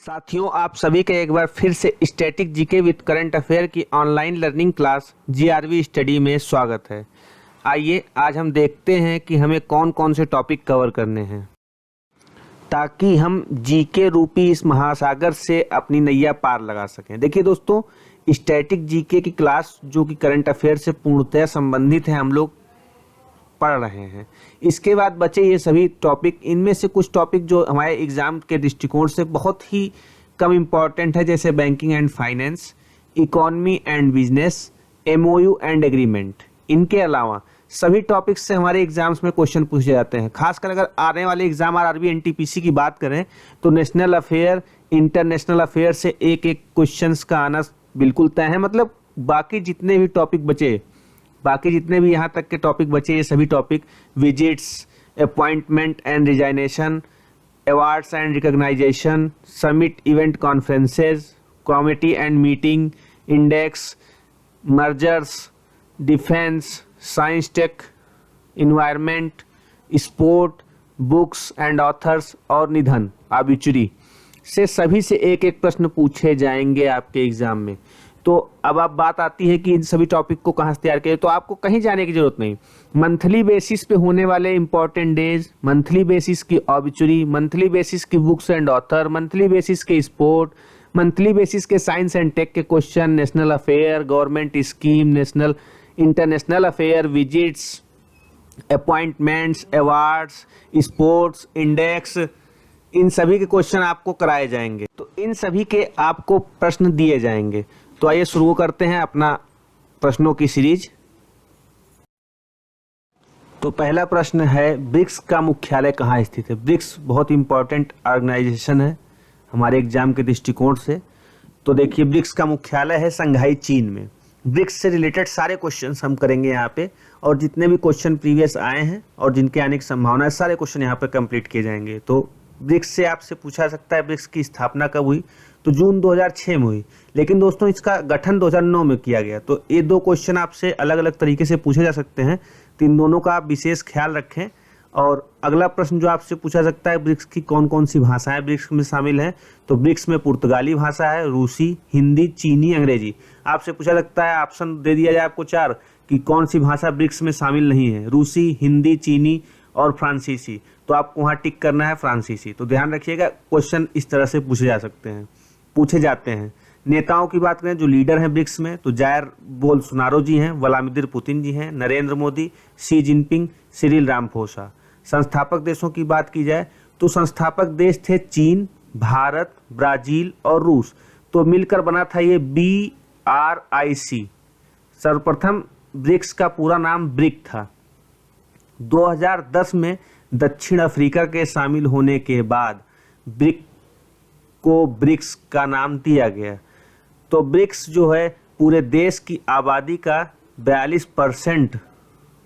साथियों, आप सभी का एक बार फिर से static GK with current affair की online learning class GRV study में स्वागत है। आइए आज हम देखते हैं कि हमें कौन कौन से टॉपिक कवर करने हैं ताकि हम जीके रूपी इस महासागर से अपनी नैया पार लगा सकें। देखिए दोस्तों, स्टैटिक जीके की क्लास जो कि करंट अफेयर से पूर्णतः संबंधित है, हम लोग पढ़ रहे हैं। इसके बाद बचे ये सभी टॉपिक, इनमें से कुछ टॉपिक जो हमारे एग्जाम के दृष्टिकोण से बहुत ही कम इम्पॉर्टेंट है, जैसे banking and finance, economy and business, MOU and agreement. इनके अलावा सभी टॉपिक्स से हमारे एग्जाम्स में क्वेश्चन पूछे जाते हैं। खासकर अगर आने वाले एग्जाम आरआरबी एनटीपीसी की बात करें तो नेशनल अफेयर, इंटरनेशनल अफेयर से एक एक क्वेश्चंस का आना बिल्कुल तय है। मतलब बाकी जितने भी यहाँ तक के टॉपिक बचे, ये सभी topic visits, appointment and resignation, awards and recognition, summit event conferences, committee and meeting, index, mergers, defence, science tech, environment, sport, books and authors और निधन आबिचुरी से सभी से एक एक प्रश्न पूछे जाएंगे आपके एग्जाम में। तो अब आप बात आती है कि इन सभी टॉपिक को कहाँ से तैयार करें, तो आपको कहीं जाने की जरूरत नहीं। मंथली बेसिस पे होने वाले इंपॉर्टेंट डेज, मंथली बेसिस की ऑबिचुरी, मंथली बेसिस की books and author, monthly basis के स्पोर्ट, मंथली बेसिस के साइंस एंड टेक के question, national affair, government scheme, national international affair, visits, appointments, awards, sports, index, इन सभी के question आपको कराए जाएंगे। तो इन सभी के आपको प्रश्न दिए जाएंगे। तो आइए शुरू करते हैं अपना प्रश्नों की सीरीज। तो पहला प्रश्न है, ब्रिक्स का मुख्यालय कहाँ स्थित है? ब्रिक्स बहुत इंपॉर्टेंट ऑर्गेनाइजेशन है हमारे एग्जाम के दृष्टिकोण से। तो देखिए, ब्रिक्स का मुख्यालय है संघाई, चीन में। ब्रिक्स से रिलेटेड सारे क्वेश्चंस हम करेंगे यहाँ पे, और जितने भी क्वेश्चन प्रीवियस आए हैं और जिनके आने की संभावना है, सारे क्वेश्चन यहाँ पे कंप्लीट किए जाएंगे। तो ब्रिक्स से आपसे पूछा सकता है ब्रिक्स की स्थापना कब हुई, तो जून 2006 में हुई। लेकिन दोस्तों, इसका गठन 2009 में किया गया। तो ये दो क्वेश्चन आपसे अलग अलग तरीके से पूछे जा सकते हैं, तो इन दोनों का आप विशेष ख्याल रखें। और अगला प्रश्न जो आपसे पूछा सकता है, ब्रिक्स की कौन कौन सी भाषाएं ब्रिक्स में शामिल हैं, तो ब्रिक्स में पुर्तगाली भाषा है, रूसी, हिंदी, चीनी, अंग्रेजी। आपसे पूछा सकता है, ऑप्शन दे दिया जाए आपको 4 कि कौन सी भाषा ब्रिक्स में शामिल नहीं है, रूसी, हिंदी, चीनी और फ्रांसीसी। तो आपको वहाँ टिक करना है फ्रांसीसी। तो ध्यान रखिएगा, क्वेश्चन इस तरह से पूछे जाते हैं। नेताओं की बात करें जो लीडर हैं ब्रिक्स में, तो जायर बोल्सोनारो जी हैं, व्लादिमीर पुतिन जी हैं, Narendra Modi, Xi Jinping, Cyril Ramaphosa. संस्थापक देशों की बात की जाए तो संस्थापक देश थे चीन, भारत, ब्राजील और रूस। तो मिलकर बना था ये BRIC। सर्वप्रथम ब्रिक्स का पूरा नाम ब्रिक था। 2010 में दक्षिण अफ्रीका के शामिल होने के बाद ब्रिक को ब्रिक्स का नाम दिया गया। तो ब्रिक्स जो है पूरे देश की आबादी का 42%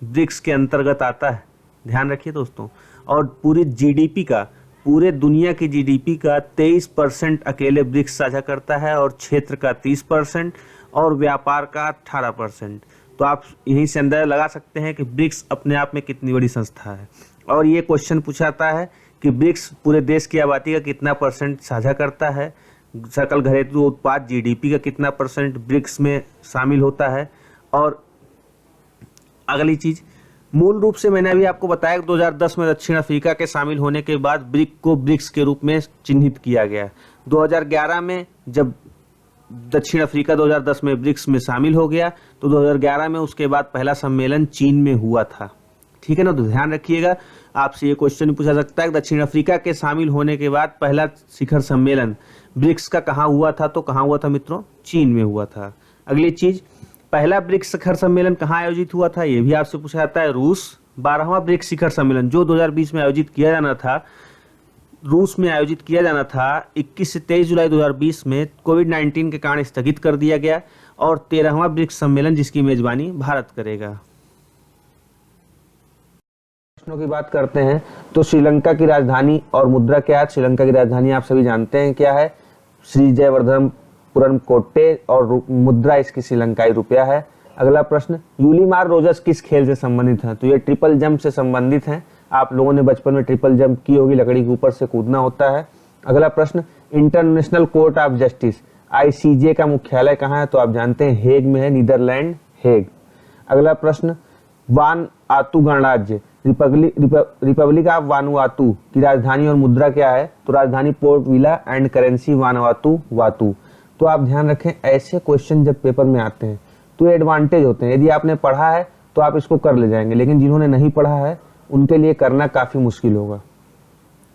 ब्रिक्स के अंतर्गत आता है, ध्यान रखिए दोस्तों। और पूरी जीडीपी का, पूरे दुनिया की जीडीपी का 23% अकेले ब्रिक्स साझा करता है, और क्षेत्र का 30% और व्यापार का 18%। तो आप यहीं से अंदाजा लगा सकते हैं कि ब्रिक्स अपने आप में कितनी बड़ी संस्था है। और ये क्वेश्चन पूछा जाता है कि ब्रिक्स पूरे देश की आबादी का कितना % साझा करता है, सकल घरेलू उत्पाद जीडीपी का कितना % ब्रिक्स में शामिल होता है। और अगली चीज, मूल रूप से मैंने अभी आपको बताया कि 2010 में दक्षिण अफ्रीका के शामिल होने के बाद ब्रिक को ब्रिक्स के रूप में चिन्हित किया गया। 2011 में जब दक्षिण अफ्रीका 2010 में ब्रिक्स में शामिल हो गया, तो 2011 में उसके बाद पहला सम्मेलन चीन में हुआ था। ठीक है ना? तो ध्यान रखिएगा, आपसे ये क्वेश्चन पूछा सकता है, दक्षिण अफ्रीका के शामिल होने के बाद पहला शिखर सम्मेलन ब्रिक्स का कहाँ हुआ था, तो कहाँ हुआ था मित्रों? चीन में हुआ था। अगली चीज, पहला ब्रिक्स शिखर सम्मेलन कहाँ आयोजित हुआ था, ये भी आपसे पूछा जाता है। रूस। 12वां ब्रिक्स शिखर सम्मेलन जो 2020 में आयोजित किया जाना था, रूस में आयोजित किया जाना था, 21 से 23 जुलाई 2020 में कोविड-19 के कारण स्थगित कर दिया गया। और 13वां ब्रिक्स सम्मेलन जिसकी मेजबानी भारत करेगा। प्रश्नों की बात करते हैं तो श्रीलंका की राजधानी और मुद्रा क्या है? श्रीलंका की राजधानी आप सभी जानते हैं क्या है, श्री जयवर्धनपुरम कोट्टे, और मुद्रा इसकी श्रीलंकाई रुपया है। अगला प्रश्न, यूलीमार रोजर्स किस खेल से संबंधित है? तो ये ट्रिपल जंप से संबंधित हैं। आप लोगों ने बचपन में ट्रिपल जंप की होगी, लकड़ी के ऊपर से कूदना होता है। अगला प्रश्न, international court of justice ICJ का मुख्यालय कहाँ है? तो आप जानते हैं हेग में है, नीदरलैंड हेग। अगला प्रश्न, वानुआतू गणराज्य रिपब्लिक ऑफ वानुआतू की राजधानी और मुद्रा क्या है? तो राजधानी Port Vila and currency Vanuatu vatu. तो आप ध्यान रखें, ऐसे क्वेश्चन जब पेपर में आते हैं तो एडवांटेज होते हैं। यदि आपने पढ़ा है तो आप इसको कर ले जाएंगे, लेकिन जिन्होंने नहीं पढ़ा है उनके लिए करना काफी मुश्किल होगा।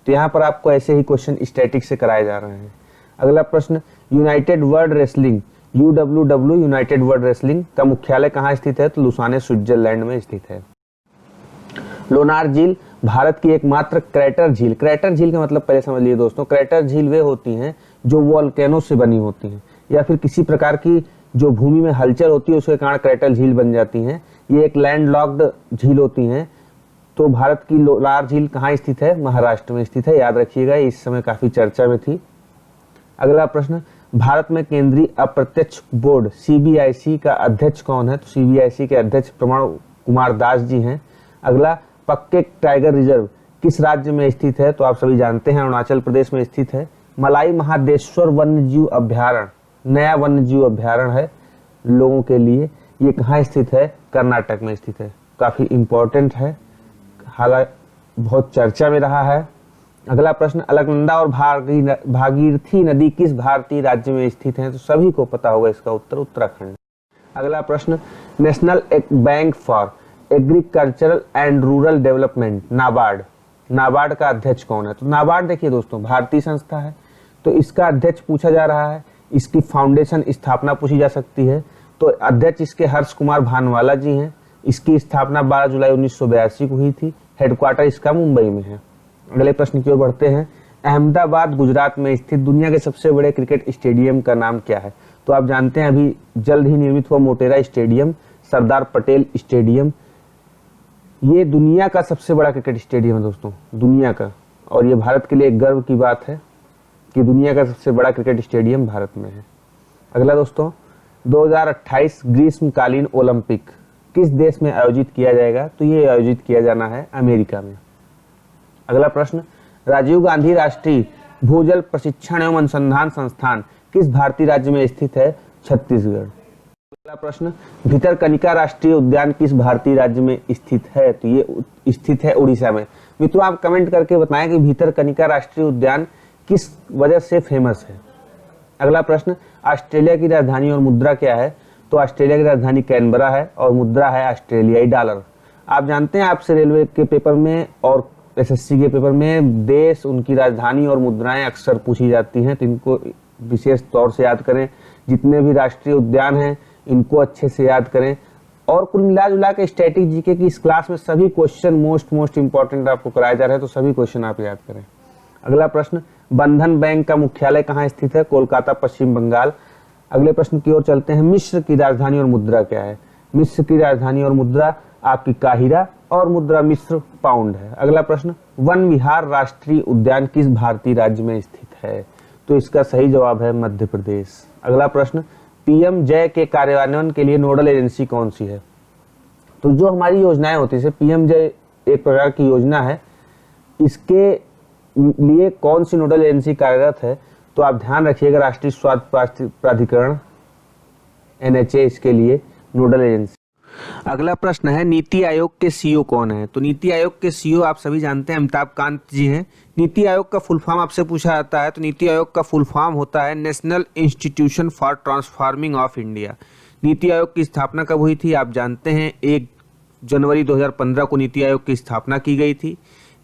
तो यहाँ पर आपको ऐसे ही क्वेश्चन स्टैटिक से कराए जा रहे हैं। अगला प्रश्न, United world wrestling UWW United world wrestling का मुख्यालय कहाँ स्थित है? तो लुसाने स्विट्जरलैंड में स्थित है। लोनार झील भारत की एकमात्र क्रैटर झील। क्रैटर झील का मतलब पहले समझ लिए दोस्तों, क्रैटर झील वे होती हैं जो वोल्केनो से बनी होती हैं या फिर किसी प्रकार की जो भूमि में हलचल होती है उसके कारण क्रैटर झील बन जाती हैं। ये एक लैंडलॉक्ड झील होती हैं। तो भारत की लोनार झील कहाँ स्थित है? महाराष्ट्र में स्थित है, याद रखिएगा, इस समय काफी चर्चा में थी। अगला प्रश्न, भारत में केंद्रीय अप्रत्यक्ष बोर्ड CBIC का अध्यक्ष कौन है? तो CBIC के अध्यक्ष प्रमोद कुमार दास जी हैं। अगला, पक्के टाइगर रिजर्व किस राज्य में स्थित है? तो आप सभी जानते हैं अरुणाचल प्रदेश में स्थित है। मलाई महादेश्वर वन्यजीव अभ्यारण्य नया वन्यजीव अभ्यारण्य है लोगों के लिए, ये कहाँ स्थित है? कर्नाटक में स्थित है। काफी इंपॉर्टेंट है, हालांकि बहुत चर्चा में रहा है। अगला प्रश्न, अलकनंदा और भागीरथी नदी किस भारतीय राज्य में स्थित हैं? तो सभी को पता होगा इसका उत्तर उत्तराखंड। अगला प्रश्न, national bank for agricultural and rural development NABARD का अध्यक्ष कौन है? तो नाबार्ड देखिए दोस्तों भारतीय संस्था है, तो इसका अध्यक्ष पूछा जा रहा है। इसकी फाउंडेशन स्थापना पूछी जा सकती है, तो अध्यक्ष इसके हर्ष कुमार भानवाला जी हैं। इसकी स्थापना 12 जुलाई 1982 को हुई थी। हेडक्वार्टर इसका मुंबई में है। अगले प्रश्न की ओर बढ़ते हैं। अहमदाबाद गुजरात में स्थित दुनिया के सबसे बड़े क्रिकेट स्टेडियम का नाम क्या है? तो आप जानते हैं अभी जल्द ही निर्मित हुआ मोटेरा स्टेडियम, सरदार पटेल स्टेडियम, ये दुनिया का सबसे बड़ा क्रिकेट स्टेडियम है दोस्तों, दुनिया का। और ये भारत के लिए एक गर्व की बात है कि दुनिया का सबसे बड़ा क्रिकेट स्टेडियम भारत में है। अगला दोस्तों, 2028 ग्रीष्मकालीन ओलंपिक किस देश में आयोजित किया जाएगा? तो ये आयोजित किया जाना है अमेरिका में। अगला प्रश्न, राजीव गांधी राष्ट्रीय भूजल प्रशिक्षण एवं अनुसंधान संस्थान किस भारतीय राज्य में स्थित है? छत्तीसगढ़। अगला प्रश्न, भितरकनिका राष्ट्रीय उद्यान किस भारतीय राज्य में स्थित है? तो ये स्थित है उड़ीसा में। मित्रों आप कमेंट करके बताएं कि भितरकनिका राष्ट्रीय उद्यान किस वजह से फेमस है। अगला प्रश्न, ऑस्ट्रेलिया की राजधानी और मुद्रा क्या है? तो ऑस्ट्रेलिया की राजधानी कैनबरा है और मुद्रा है ऑस्ट्रेलियाई डॉलर। आप जानते हैं आपसे रेलवे के पेपर में और SSC के पेपर में देश, उनकी राजधानी और मुद्राएं अक्सर पूछी जाती हैं, तो इनको विशेष तौर से याद करें। जितने भी राष्ट्रीय उद्यान हैं इनको अच्छे से याद करें। और कुल मिला जुला के स्टैटिक जीके की इस क्लास में सभी क्वेश्चन मोस्ट इंपॉर्टेंट आपको कराए जा रहे हैं, तो सभी क्वेश्चन आप याद करें। अगला प्रश्न, बंधन बैंक का मुख्यालय कहाँ स्थित है? कोलकाता, पश्चिम बंगाल। अगले प्रश्न की ओर चलते हैं। मिस्र की राजधानी और मुद्रा क्या है? मिस्र की राजधानी और मुद्रा आपकी काहिरा और मुद्रा मिस्र पाउंड है। अगला प्रश्न, वन विहार राष्ट्रीय उद्यान किस भारतीय राज्य में स्थित है? तो इसका सही जवाब है मध्य प्रदेश। अगला प्रश्न, PM जय के कार्यान्वयन के लिए नोडल एजेंसी कौन सी है? तो जो हमारी योजनाएं होती है, PM जय एक प्रकार की योजना है, इसके लिए कौन सी नोडल एजेंसी कार्यरत है? तो आप ध्यान रखिएगा, राष्ट्रीय स्वास्थ्य प्राधिकरण NHA इसके लिए नोडल एजेंसी। अगला प्रश्न है, नीति आयोग के CEO कौन है? तो नीति आयोग के CEO आप सभी जानते हैं अमिताभ कांत जी हैं। नीति आयोग का फुल फॉर्म आपसे पूछा जाता है, तो नीति आयोग का फुल फॉर्म होता है national institution for transforming of India. NITI Aayog की स्थापना कब हुई थी? आप जानते हैं 1 जनवरी 2015 को नीति आयोग की स्थापना की गई थी।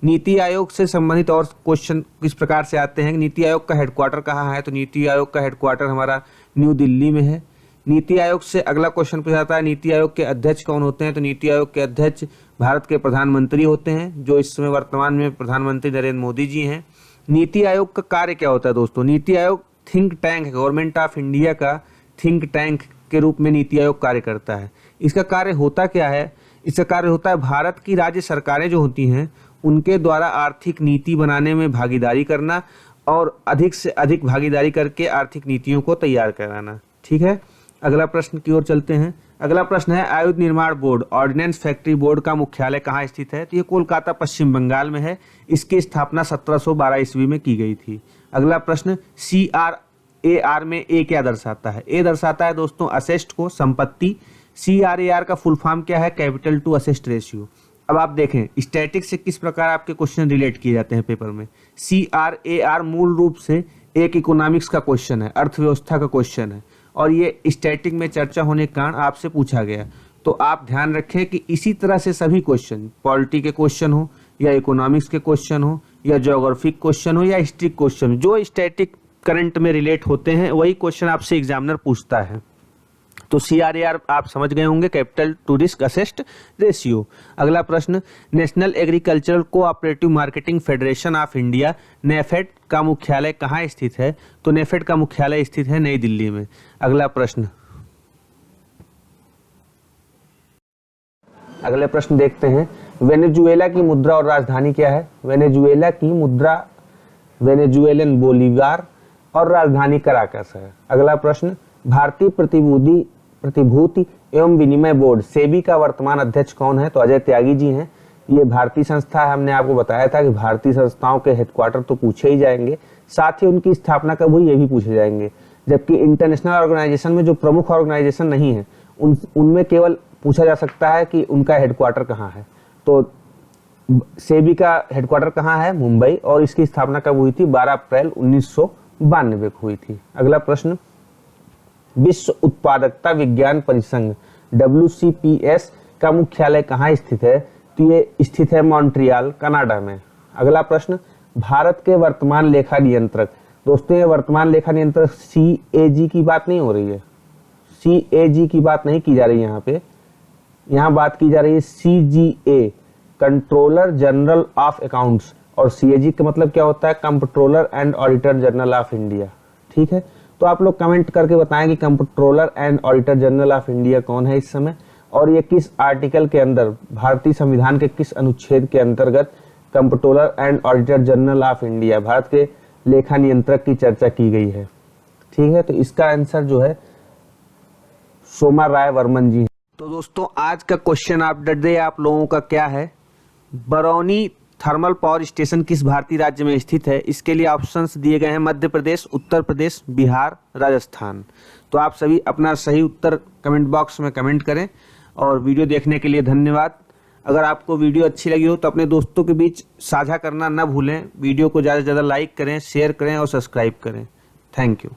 नीति आयोग से संबंधित और क्वेश्चन किस प्रकार से आते हैं? नीति आयोग का हेडक्वार्टर कहाँ है? तो नीति आयोग का हेडक्वार्टर हमारा न्यू दिल्ली में है। नीति आयोग से अगला क्वेश्चन पूछा जाता है, नीति आयोग के अध्यक्ष कौन होते हैं? तो नीति आयोग के अध्यक्ष भारत के प्रधानमंत्री होते हैं, जो इस समय वर्तमान में प्रधानमंत्री नरेंद्र मोदी जी हैं। नीति आयोग का कार्य क्या होता है दोस्तों? नीति आयोग थिंक टैंक है, गवर्नमेंट ऑफ इंडिया का थिंक टैंक के रूप में नीति आयोग कार्य करता है। इसका कार्य होता क्या है? इसका कार्य होता है भारत की राज्य सरकारें जो होती हैं उनके द्वारा आर्थिक नीति बनाने में भागीदारी करना और अधिक से अधिक भागीदारी करके आर्थिक नीतियों को तैयार कराना। ठीक है, अगला प्रश्न की ओर चलते हैं। अगला प्रश्न है, आयुध निर्माण बोर्ड ऑर्डिनेंस फैक्ट्री बोर्ड का मुख्यालय कहाँ स्थित है? तो ये कोलकाता, पश्चिम बंगाल में है। इसकी स्थापना 1712 ईस्वी में की गई थी। अगला प्रश्न, CRAR में ए क्या दर्शाता है? ए दर्शाता है दोस्तों असेस्ट को, संपत्ति। CRAR का फुल फॉर्म क्या है? Capital to asset ratio. अब आप देखें स्टैटिक्स से किस प्रकार आपके क्वेश्चन रिलेट किए जाते हैं पेपर में। CRAR मूल रूप से एक इकोनॉमिक्स का क्वेश्चन है, अर्थव्यवस्था का क्वेश्चन है, और ये स्टैटिक में चर्चा होने के कारण आपसे पूछा गया। तो आप ध्यान रखें कि इसी तरह से सभी क्वेश्चन, पॉलिटी के क्वेश्चन हो या इकोनॉमिक्स के क्वेश्चन हो या ज्योग्राफिक क्वेश्चन हो या हिस्ट्री क्वेश्चन, जो स्टैटिक करंट में रिलेट होते हैं वही क्वेश्चन आपसे एग्जामिनर पूछता है। तो CRAR आप समझ गए होंगे, capital to risk asset ratio. अगला प्रश्न, national agricultural cooperative marketing federation of India NAFED का मुख्यालय कहाँ स्थित है? तो नेफेड का मुख्यालय स्थित है नई दिल्ली में। अगला प्रश्न, अगले प्रश्न देखते हैं, वेनेजुएला की मुद्रा और राजधानी क्या है? वेनेजुएला की मुद्रा वेनेजुएलन बोलीवार और राजधानी कराकस है। अगला प्रश्न, भारतीय प्रतिभूति एवं विनिमय बोर्ड सेबी का वर्तमान अध्यक्ष कौन है? तो अजय त्यागी जी हैं। ये भारतीय संस्था है, हमने आपको बताया था कि भारतीय संस्थाओं के हेडक्वार्टर तो पूछे ही जाएंगे, साथ ही उनकी स्थापना कब हुई ये भी पूछे जाएंगे। जबकि इंटरनेशनल ऑर्गेनाइजेशन में जो प्रमुख ऑर्गेनाइजेशन नहीं है उनमें केवल पूछा जा सकता है कि उनका हेडक्वार्टर कहाँ है। तो सेबी का हेडक्वार्टर कहाँ है? मुंबई। और इसकी स्थापना कब हुई थी? 12 अप्रैल 1992 को हुई थी। अगला प्रश्न, विश्व उत्पादकता विज्ञान परिसंघ WCPS का मुख्यालय कहाँ स्थित है? तो ये स्थित है मॉन्ट्रियल, कनाडा में। अगला प्रश्न, भारत के वर्तमान लेखा नियंत्रक। दोस्तों ये वर्तमान लेखा नियंत्रक CAG की बात नहीं हो रही है, CAG की बात नहीं की जा रही यहाँ पे, यहाँ बात की जा रही है CGA, controller general of accounts. और CAG का मतलब क्या होता है? Controller and auditor general of India. ठीक है, तो आप लोग कमेंट करके बताएं कि controller and auditor general of India कौन है इस समय, और ये किस आर्टिकल के अंदर, भारतीय संविधान के किस अनुच्छेद के अंतर्गत controller and auditor general of India, Bharat के लेखा नियंत्रक की चर्चा की गई है। ठीक है, तो इसका आंसर जो है सोमा राय वर्मन जी। तो दोस्तों आज का क्वेश्चन अपडेट आप लोगों का क्या है? बरौनी थर्मल पावर स्टेशन किस भारतीय राज्य में स्थित है? इसके लिए ऑप्शंस दिए गए हैं मध्य प्रदेश, उत्तर प्रदेश, बिहार, राजस्थान। तो आप सभी अपना सही उत्तर कमेंट बॉक्स में कमेंट करें। और वीडियो देखने के लिए धन्यवाद। अगर आपको वीडियो अच्छी लगी हो तो अपने दोस्तों के बीच साझा करना न भूलें। वीडियो को ज़्यादा से ज़्यादा लाइक करें, शेयर करें और सब्सक्राइब करें। Thank you.